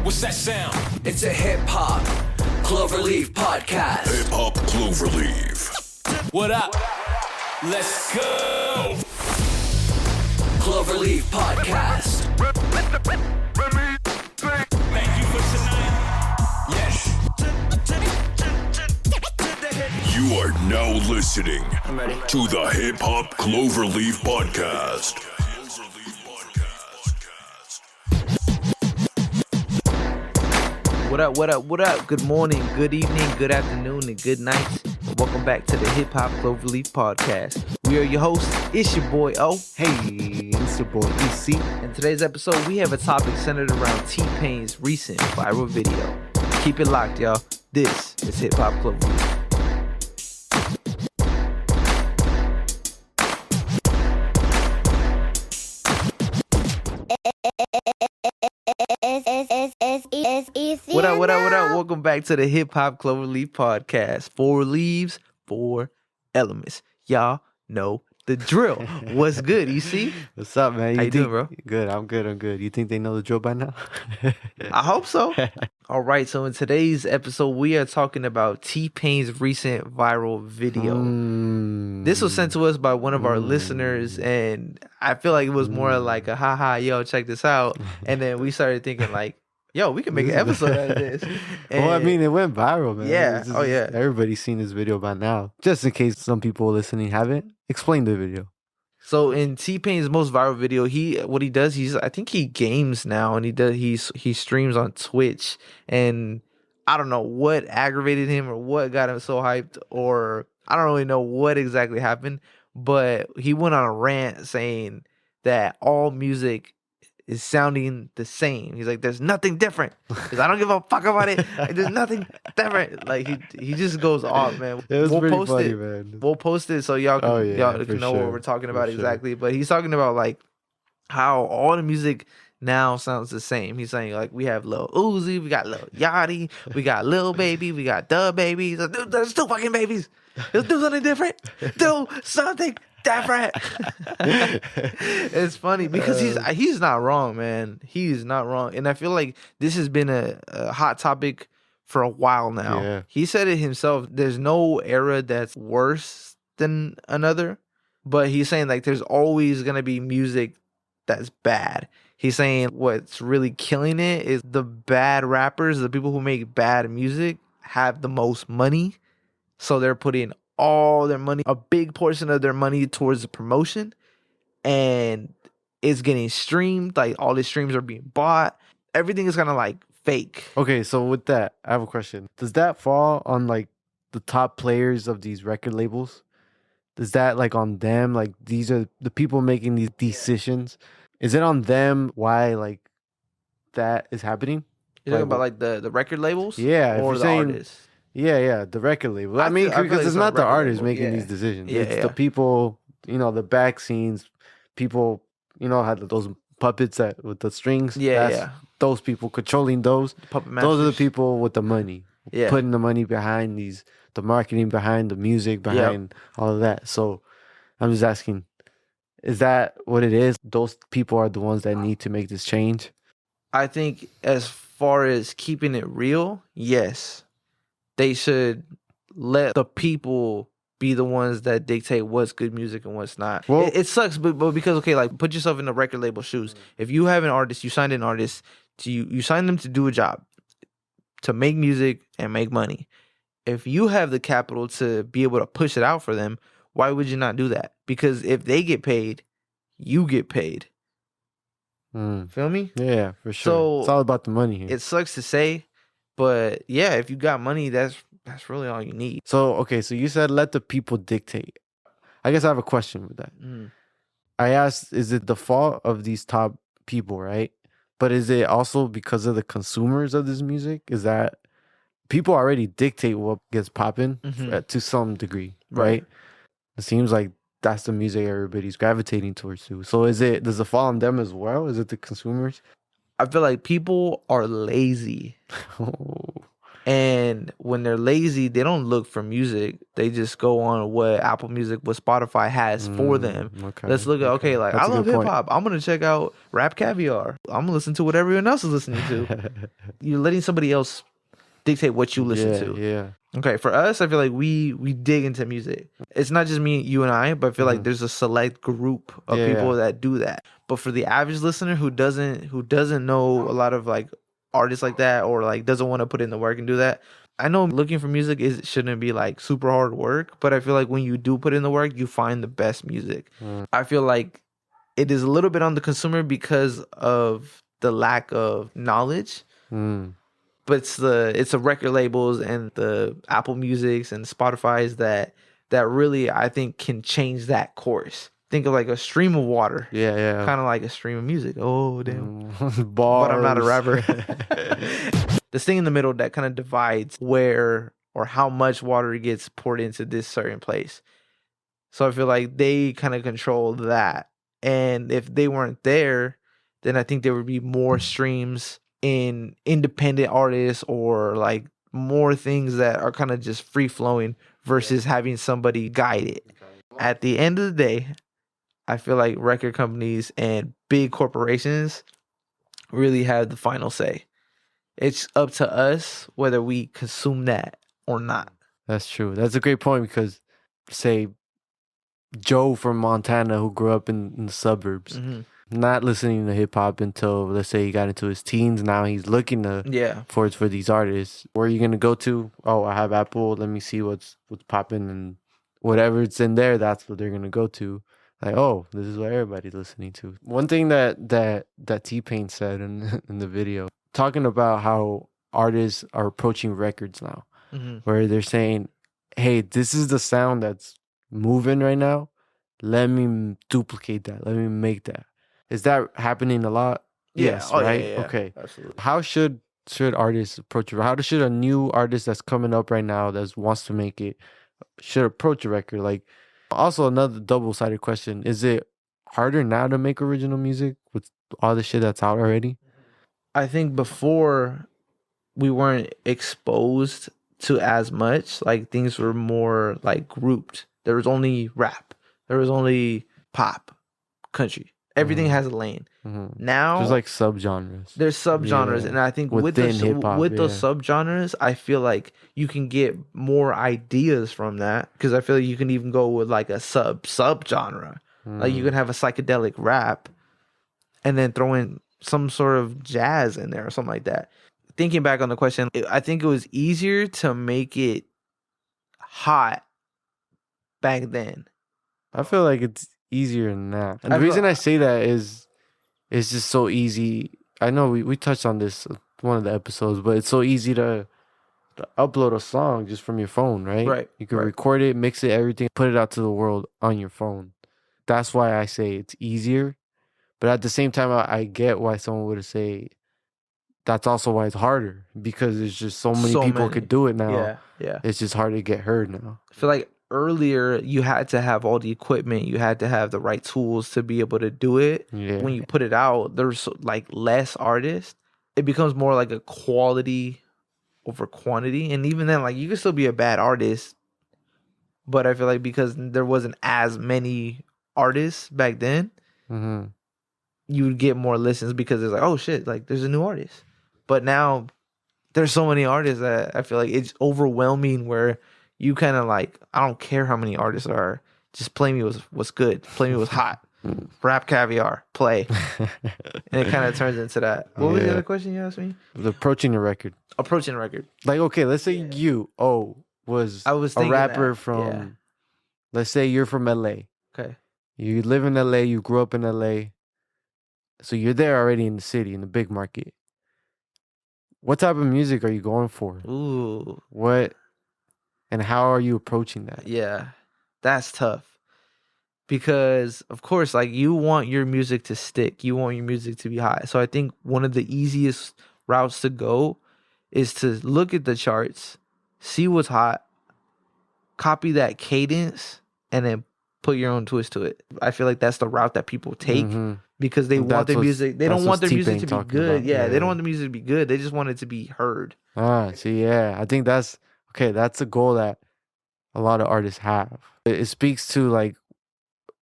What's that sound? It's a hip-hop Cloverleaf podcast. Hip-hop Cloverleaf. What up? Let's go! Cloverleaf podcast. Thank you for tonight. Yes. You are now listening I'm ready. to the Hip-hop Cloverleaf podcast. What up, what up, what up? Good morning, good evening, good afternoon, and good night. And welcome back to the Hip Hop Cloverleaf Podcast. We are your hosts. It's your boy O. Hey, it's your boy EC. In today's episode, we have a topic centered around T-Pain's recent viral video. Keep it locked, y'all. This is Hip Hop Cloverleaf. What up, what up, what up? Welcome back to the Hip Hop Cloverleaf Podcast. 4 leaves, 4 elements. Y'all know the drill. What's good, EC? What's up, man? How you doing, bro? Good, I'm good. You think they know the drill by now? I hope so. All right, so in today's episode, we are talking about T-Pain's recent viral video. This was sent to us by one of our listeners, and I feel like it was more like a haha, yo, check this out. And then we started thinking like, yo, we can make an episode out of this. Well, I mean, it went viral, man. Yeah. Oh, yeah. Everybody's seen this video by now. Just in case some people listening haven't, explain the video. So in T-Pain's most viral video, I think he games now, and he streams on Twitch, and I don't know what aggravated him or what got him so hyped, or I don't really know what exactly happened, but he went on a rant saying that all music is sounding the same. He's like, there's nothing different because I don't give a fuck about it. Like, there's nothing different. Like he just goes off, man. It was pretty post funny, it. man. We'll post it so y'all can, y'all for can know sure, what we're talking about for sure. exactly. But he's talking about like how all the music now sounds the same. He's saying like we have Lil Uzi, we got Lil Yachty, we got Lil Baby, we got the babies. Dude, there's 2 fucking babies. Let's do something different. Do something different. It's funny because he's not wrong, man. He's not wrong, and I feel like this has been a hot topic for a while now. Yeah. He said it himself. There's no era that's worse than another, but he's saying like there's always gonna be music that's bad. He's saying what's really killing it is the bad rappers, the people who make bad music, have the most money. So they're putting all their money, a big portion of their money towards the promotion, and it's getting streamed. Like all the streams are being bought. Everything is kind of like fake. Okay, so with that, I have a question. Does that fall on like the top players of these record labels? Is that like on them? Like these are the people making these decisions. Is it on them why like that is happening? You're talking about like the record labels? Yeah, if Or you're the saying- artists? Yeah, the record label. I I mean, feel because like it's it's not on the record artists label, making yeah. these decisions. Yeah, It's yeah. the people, the back scenes, people, had those puppets that with the strings. Yeah. Those people controlling those. Puppet Those are the masters. people with the money. Yeah. Putting the money behind the marketing behind the music, behind all of that. So I'm just asking, is that what it is? Those people are the ones that need to make this change? I think as far as keeping it real, yes. They should let the people be the ones that dictate what's good music and what's not. Well- It sucks, but because, okay, like put yourself in the record label shoes. If you have an artist, you signed an artist, you signed them to do a job, to make music and make money. If you have the capital to be able to push it out for them, why would you not do that? Because if they get paid, you get paid. Feel me? Yeah, for sure. So, it's all about the money here. It sucks to say, but yeah, if you got money, that's really all you need. So, okay, so you said let the people dictate. I guess I have a question with that. Mm. I asked, is it the fault of these top people, right? But is it also because of the consumers of this music? Is that people already dictate what gets popping to some degree, right? It seems like that's the music everybody's gravitating towards too. So does it fall on them as well? Is it the consumers? I feel like people are lazy. And when they're lazy, they don't look for music. They just go on what Apple Music, what Spotify has for them. Okay. Let's look at, okay, like, That's I a love good hip point. hop. I'm going to check out Rap Caviar. I'm going to listen to what everyone else is listening to. You're letting somebody else dictate what you listen to. Yeah. Okay, for us, I feel like we dig into music. It's not just me, you, and I, but I feel like there's a select group of people that do that. But for the average listener who doesn't know a lot of like artists like that, or like doesn't want to put in the work and do that, I know looking for music shouldn't be like super hard work, but I feel like when you do put in the work, you find the best music. I feel like it is a little bit on the consumer because of the lack of knowledge. But it's the record labels and the Apple Musics and Spotify's that really, I think, can change that course. Think of like a stream of water. Yeah. Kind of like a stream of music. Oh, damn. Bars. But I'm not a rapper. This thing in the middle that kind of divides where or how much water gets poured into this certain place. So I feel like they kind of control that. And if they weren't there, then I think there would be more streams in independent artists, or like more things that are kind of just free flowing versus having somebody guide it. At the end of the day, I feel like record companies and big corporations really have the final say. It's up to us whether we consume that or not. That's true. That's a great point, because say Joe from Montana, who grew up in the suburbs, not listening to hip hop until, let's say, he got into his teens. Now he's looking for these artists. Where are you gonna go to? Oh, I have Apple. Let me see what's popping, and whatever it's in there, that's what they're gonna go to. Like, oh, this is what everybody's listening to. One thing that T-Pain said in the video, talking about how artists are approaching records now, where they're saying, hey, this is the sound that's moving right now. Let me duplicate that. Let me make that. Is that happening a lot? Yeah. Yes, Oh, right? yeah, Okay. absolutely. How should artists approach it? How should a new artist that's coming up right now that wants to make it should approach a record? Like, also another double-sided question. Is it harder now to make original music with all the shit that's out already? I think before we weren't exposed to as much. Like, things were more like grouped. There was only rap. There was only pop, country. Everything has a lane. Now There's like subgenres. There's subgenres, Yeah. and I think Within hip-hop, with those yeah. subgenres, I feel like you can get more ideas from that, because I feel like you can even go with like a subgenre. Like, you can have a psychedelic rap, and then throw in some sort of jazz in there or something like that. Thinking back on the question, I think it was easier to make it hot back then. I feel like it's easier than that. And I the feel- reason I say that is it's just so easy. I know we touched on this one of the episodes, but it's so easy to upload a song just from your phone, right? Right, You can right. record it, mix it, everything, put it out to the world on your phone. That's why I say it's easier. But at the same time, I get why someone would say that's also why it's harder, because there's just so many people could do it now. Yeah. It's just hard to get heard now. I feel like earlier you had to have all the equipment, you had to have the right tools to be able to do it. Yeah. When you put it out, there's like less artists. It becomes more like a quality over quantity. And even then, like, you can still be a bad artist, but I feel like because there wasn't as many artists back then, you would get more listens because it's like, oh shit, like there's a new artist. But now there's so many artists that I feel like it's overwhelming, where you kind of like, I don't care how many artists are, just play me what's good, play me what's hot. Rap Caviar, play. And it kind of turns into that. What was the other question you asked me? Approaching the record. Approaching a record. Like, okay, let's say you, was I was a thinking rapper that, from, yeah. let's say you're from LA. Okay. You live in LA, you grew up in LA. So you're there already in the city, in the big market. What type of music are you going for? Ooh. What, and how are you approaching that? Yeah. That's tough. Because, of course, like, you want your music to stick. You want your music to be hot. So I think one of the easiest routes to go is to look at the charts, see what's hot, copy that cadence, and then put your own twist to it. I feel like that's the route that people take because they And want that's their what's- music. They that's don't want what's their music T-Pain to be talking good. about. Yeah, they Yeah. don't want the music to be good. They just want it to be heard. See, yeah, I think that's okay. That's a goal that a lot of artists have. It speaks to like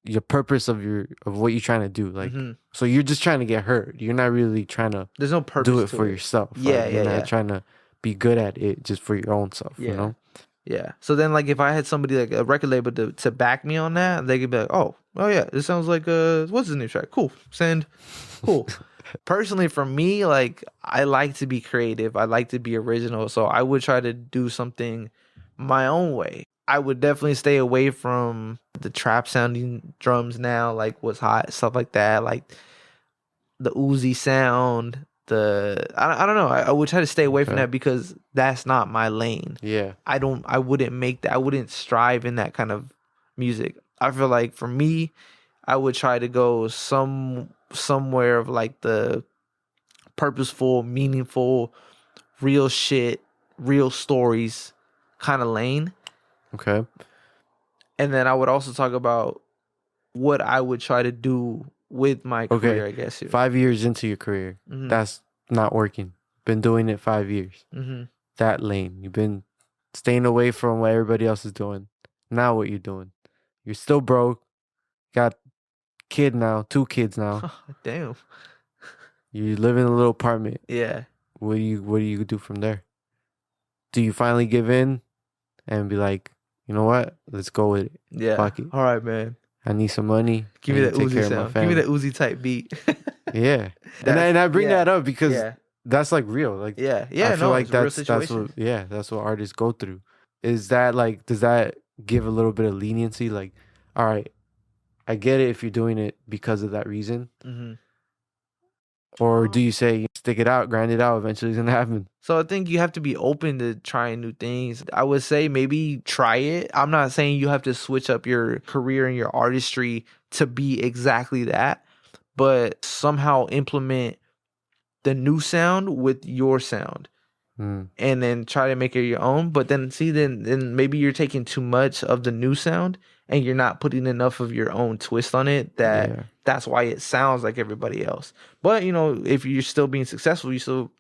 your purpose of what you're trying to do. Like, so you're just trying to get heard. You're not really trying to There's no purpose do it to for it. yourself. Yeah, Like, you're yeah, not yeah. trying to be good at it just for your own self. You know? Yeah. So then, like, if I had somebody like a record label to back me on that, they could be like, oh yeah, this sounds like what's his new track? Cool, send, cool. Personally, for me, like, I like to be creative. I like to be original. So I would try to do something my own way. I would definitely stay away from the trap sounding drums now, like what's hot, stuff like that, like the Uzi sound. I don't know. I would try to stay away from Okay. that because that's not my lane. Yeah. I wouldn't make that. I wouldn't strive in that kind of music. I feel like for me, I would try to go somewhere of like the purposeful, meaningful, real shit, real stories kind of lane. Okay. And then I would also talk about what I would try to do with my career, I guess. 5 years into your career, that's not working. Been doing it 5 years. That lane. You've been staying away from what everybody else is doing. Now what you're doing? You're still broke. Got kid now, 2 kids now. Damn. You live in a little apartment. Yeah. What do you do from there? Do you finally give in and be like, you know what? Let's go with it. Yeah. Fuck it. All right, man. I need some money. Give me I that need to take care Uzi of my sound. Give me family. that Uzi type beat. Yeah. And I bring that up because yeah. that's like real. Like, Yeah. I feel like it's a real that's situation. what that's what artists go through. Is that like, does that give a little bit of leniency? Like, all right, I get it if you're doing it because of that reason. Or do you say stick it out, grind it out, eventually it's gonna happen? So I think you have to be open to trying new things. I would say maybe try it. I'm not saying you have to switch up your career and your artistry to be exactly that, but somehow implement the new sound with your sound. And then try to make it your own. But then then maybe you're taking too much of the new sound and you're not putting enough of your own twist on it that's why it sounds like everybody else. But if you're still being successful, you're still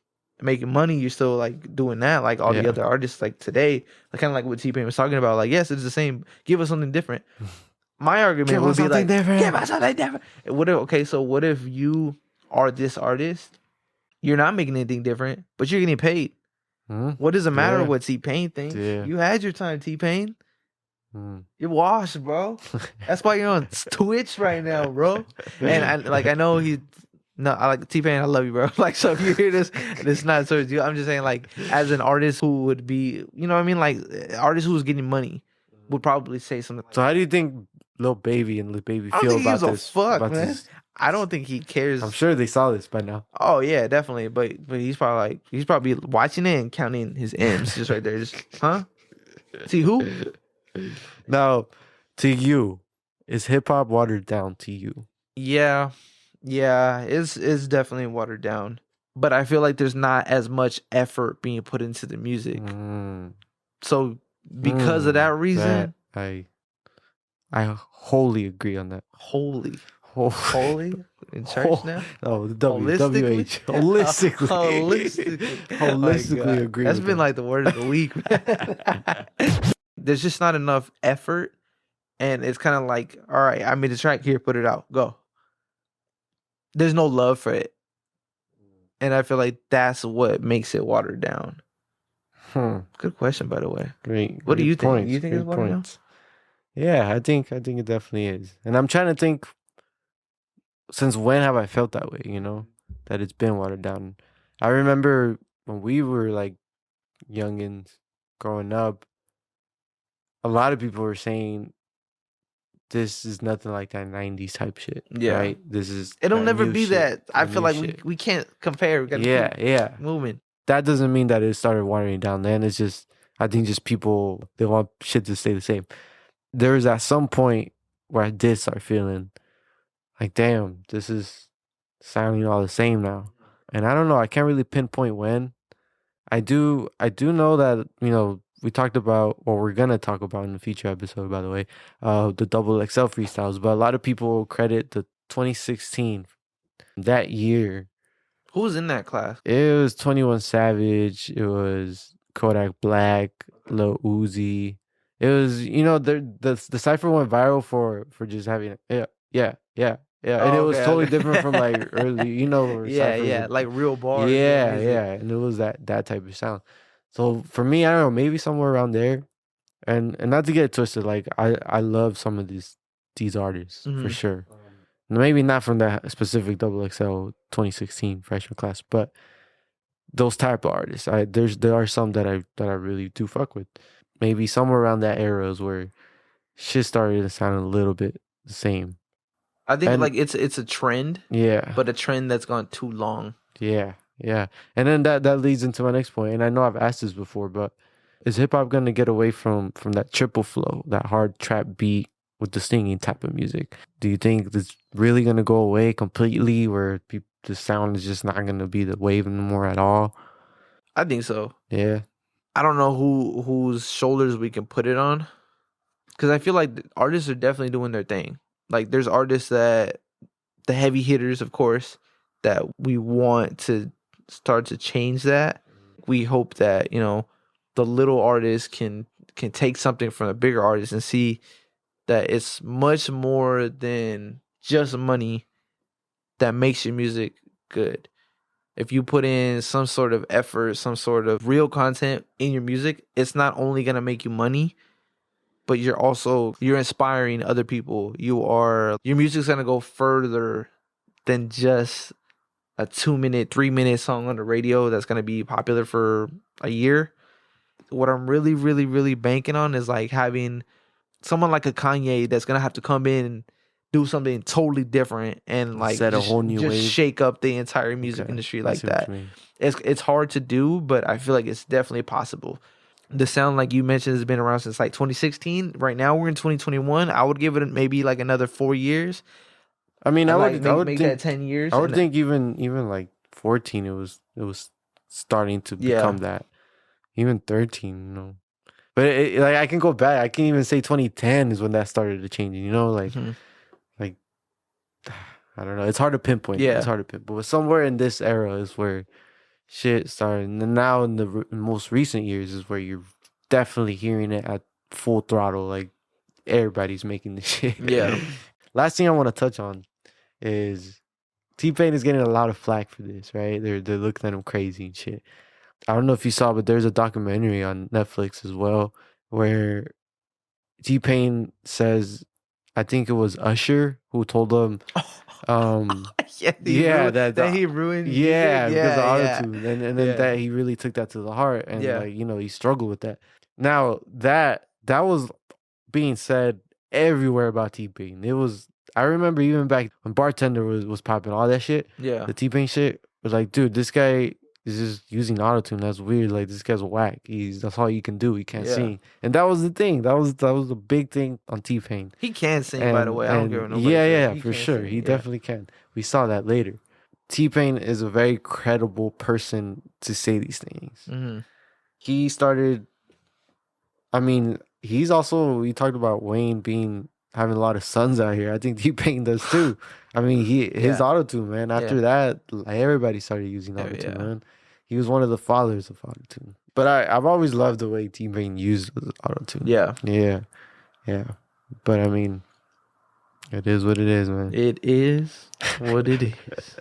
making money, you're still like doing that like all the other artists like today, like kind of like what T-Pain was talking about, like, yes, it's the same, give us something different. My argument would be like, give us something different. What if you are this artist, you're not making anything different, but you're getting paid? What does it matter what T-Pain thinks? You had your time, T-Pain. You're washed, bro. That's why you're on Twitch right now, bro. And I know I like T-Pain. I love you, bro. Like, so if you hear this, it's not towards you. I'm just saying, like, as an artist who would be, you know what I mean? Like, artist who's getting money would probably say something. So how do you think Lil Baby and Lil Baby I don't feel think he about gives a this? fuck, about man. this? I don't think he cares. I'm sure they saw this by now. Oh yeah, definitely. But he's probably watching it and counting his M's just right there. Just see who? Now, to you, is hip hop watered down to you? Yeah, it's definitely watered down. But I feel like there's not as much effort being put into the music. So because of that reason, I wholly agree on that. holy in church now. Oh, the Holistically? WH. Holistically. Holistically Oh my God. agree. That's with been that. like the word of the week. There's just not enough effort, and it's kind of like, all right, I made a track here, put it out, go. There's no love for it, and I feel like that's what makes it watered down. Good question, by the way. Great. What do you think? Points, You think it's great watered down? points. Yeah, I think it definitely is. And I'm trying to think, since when have I felt that way, that it's been watered down. I remember when we were like youngins growing up, a lot of people were saying this is nothing like that 90s type shit. Yeah. Right? It'll that never new be shit, that. I the feel new like shit. we can't compare. We gotta Yeah. keep moving. That doesn't mean that it started watering down then. It's just, I think just people, they want shit to stay the same. There was at some point where I did start feeling like, damn, this is sounding all the same now. And I don't know, I can't really pinpoint when. I do know that, we talked about, or we're gonna talk about in the future episode, by the way, the double XL freestyles. But a lot of people credit the 2016 that year. Who was in that class? It was 21 Savage. It was Kodak Black, Lil Uzi. It was, the cipher went viral for just having yeah, and it was Okay, totally okay. different from like early, where Yeah, ciphers yeah, were- like real bars. real yeah, music. yeah, and it was that type of sound. So for me, I don't know, maybe somewhere around there, and not to get it twisted, like I love some of these artists for Mhm. sure. Maybe not from that specific double XL 2016 freshman class, but those type of artists, there are some that I really do fuck with. Maybe somewhere around that era is where shit started to sound a little bit the same. I think And- like it's a trend, Yeah. but a trend that's gone too long. Yeah, yeah. And then that leads into my next point. And I know I've asked this before, but is hip hop gonna get away from that triple flow, that hard trap beat with the singing type of music? Do you think it's really gonna go away completely, where the sound is just not gonna be the wave anymore at all? I think so. Yeah. I don't know whose shoulders we can put it on, because I feel like the artists are definitely doing their thing. Like there's artists that the heavy hitters, of course, that we want to start to change that. We hope that the little artists can take something from the bigger artists and see that it's much more than just money that makes your music good. If you put in some sort of effort, some sort of real content in your music, it's not only going to make you money, but you're inspiring other people. Your music's going to go further than just a 2-minute, 3-minute song on the radio that's going to be popular for a year. What I'm really, really, really banking on is like having someone like a Kanye that's going to have to come in and do something totally different and like Set a whole new just wave. shake up the entire music Okay, industry I like see what that. you mean. It's hard to do, but I feel like it's definitely possible. The sound, like you mentioned, has been around since like 2016. Right now we're in 2021. I would give it maybe like another 4 years. I mean, I Like, would make think that 10 years. I would and think even like 14, it was starting to Yeah. become that. Even 13, But like I can go back. I can even say 2010 is when that started to change. Like Mhm. like I don't know. It's hard to pinpoint. Yeah. It's hard to pinpoint. But somewhere in this era is where shit started. And then now in the most recent years is where you're definitely hearing it at full throttle. Like everybody's making this shit. Yeah. Last thing I want to touch on is T-Pain is getting a lot of flack for this, right? They're looking at him crazy and shit. I don't know if you saw, but there's a documentary on Netflix as well where T-Pain says, I think it was Usher who told him, that he ruined music. because of yeah. autotune, and then Yeah. that he really took that to the heart, and Yeah. he struggled with that. Now that was being said everywhere about T-Pain. I remember even back when Bartender was popping, all that shit, Yeah. the T-Pain shit was like, dude, this guy is just using autotune. That's weird. Like this guy's whack. That's all you can do. He can't Yeah. sing, and that was the thing. That was the big thing on T-Pain. He can sing, by the way. I don't give a no. Yeah, for can sure. sing, He yeah. definitely can. We saw that later. T-Pain is a very credible person to say these things. Mhm. He started. I mean, he's also. We talked about Wayne having a lot of sons out here. I think T-Pain does too. I mean, his Yeah. autotune, man. After that, like, everybody started using Yeah, autotune, yeah. man. He was one of the fathers of autotune. But I've always loved the way T-Pain used autotune. Yeah. Yeah. But I mean, it is what it is, man. It is what it is.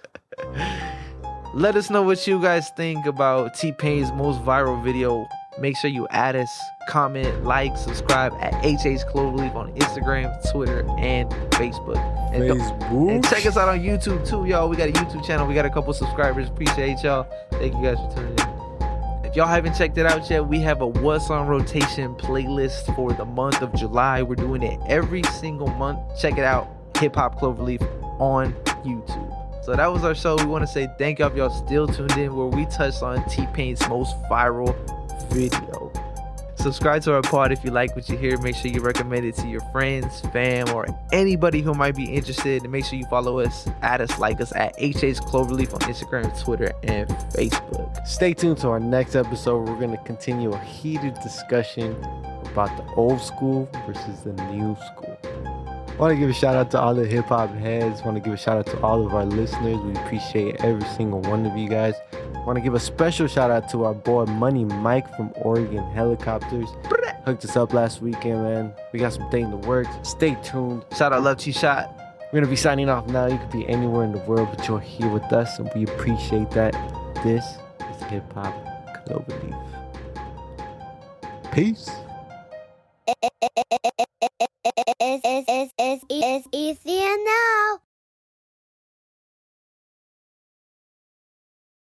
Let us know what you guys think about T-Pain's most viral video. Make sure you add us, comment, like, subscribe at HH Cloverleaf on Instagram, Twitter, and Facebook. And check us out on YouTube too, y'all. We got a YouTube channel. We got a couple subscribers. Appreciate y'all. Thank you guys for tuning in. If y'all haven't checked it out yet, we have a What's on Rotation playlist for the month of July. We're doing it every single month. Check it out. Hip Hop Cloverleaf on YouTube. So that was our show. We want to say thank y'all if y'all still tuned in, where we touched on T-Pain's most viral video. Subscribe to our pod if you like what you hear. Make sure you recommend it to your friends, fam, or anybody who might be interested. And make sure you follow us, add us, like us at HH Cloverleaf on Instagram, Twitter, and Facebook. Stay tuned to our next episode. We're going to continue a heated discussion about the old school versus the new school. I want to give a shout out to all the hip hop heads. I want to give a shout out to all of our listeners. We appreciate every single one of you guys. I want to give a special shout out to our boy Money Mike from Oregon Helicopters. Hooked us up last weekend, man. We got some things in the works. Stay tuned. Shout out Love T Shot. We're going to be signing off now. You could be anywhere in the world, but you're here with us, and we appreciate that. This is Hip Hop Cloverleaf. Peace. It's easier now.